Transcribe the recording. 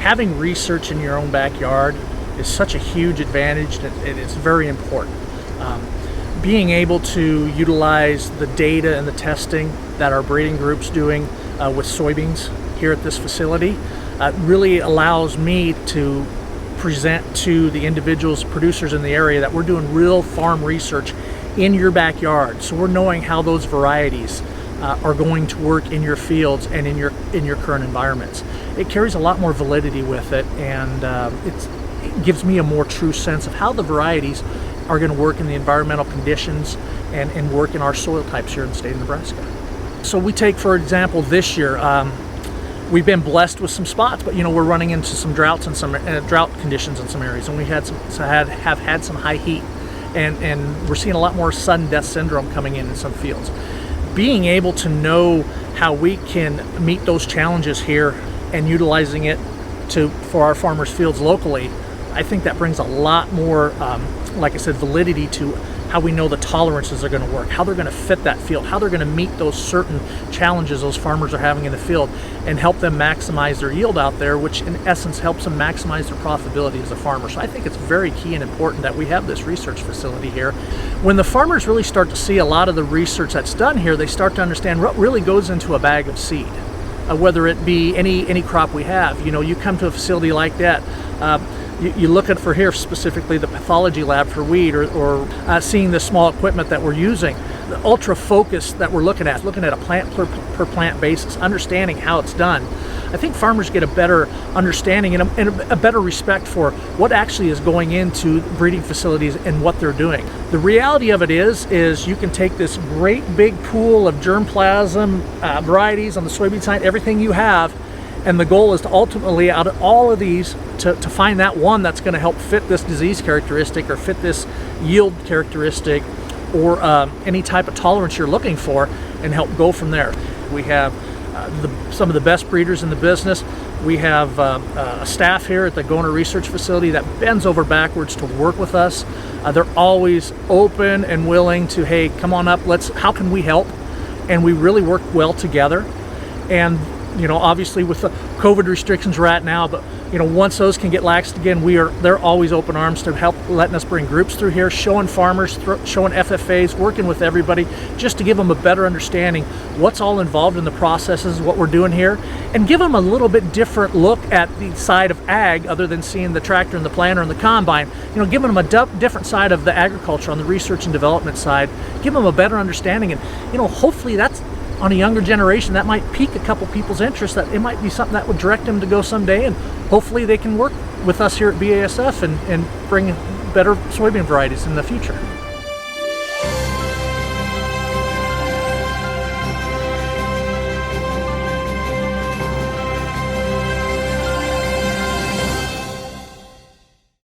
having research in your own backyard is such a huge advantage, and it's very important. Being able to utilize the data and the testing that our breeding group's doing with soybeans here at this facility really allows me to present to the individuals, producers in the area, that we're doing real farm research in your backyard. So we're knowing how those varieties are going to work in your fields and in your current environments. It carries a lot more validity with it, and it gives me a more true sense of how the varieties are going to work in the environmental conditions and work in our soil types here in the state of Nebraska. So we take, for example, this year, we've been blessed with some spots, but we're running into some droughts and some drought conditions in some areas, and we have had some high heat, and we're seeing a lot more sudden death syndrome coming in some fields. Being able to know how we can meet those challenges here and utilizing it for our farmers' fields locally, I think that brings a lot more, like I said, validity to how we know the tolerances are going to work, how they're going to fit that field, how they're going to meet those certain challenges those farmers are having in the field, and help them maximize their yield out there, which in essence helps them maximize their profitability as a farmer. So I think it's very key and important that we have this research facility here. When the farmers really start to see a lot of the research that's done here, they start to understand what really goes into a bag of seed. Whether it be any crop we have. You come to a facility like that, you look at, for here specifically, the pathology lab for weed, or seeing the small equipment that we're using, the ultra focus that we're looking at a plant per plant basis, understanding how it's done. I think farmers get a better understanding and a better respect for what actually is going into breeding facilities and what they're doing. The reality of it is you can take this great big pool of germplasm varieties on the soybean side, everything you have, and the goal is to ultimately, out of all of these, to find that one that's going to help fit this disease characteristic or fit this yield characteristic or any type of tolerance you're looking for, and help go from there. We have some of the best breeders in the business. We have a staff here at the Gona Research Facility that bends over backwards to work with us. They're always open and willing to, hey, come on up, how can we help? And we really work well together. And obviously with the COVID restrictions we're at now, but once those can get laxed again, they're always open arms to help, letting us bring groups through here, showing farmers, showing FFAs, working with everybody, just to give them a better understanding what's all involved in the processes, what we're doing here, and give them a little bit different look at the side of ag, other than seeing the tractor and the planter and the combine. Giving them a different side of the agriculture on the research and development side, give them a better understanding, and hopefully that's, on a younger generation, that might pique a couple people's interest, that it might be something that would direct them to go someday, and hopefully they can work with us here at BASF and bring better soybean varieties in the future.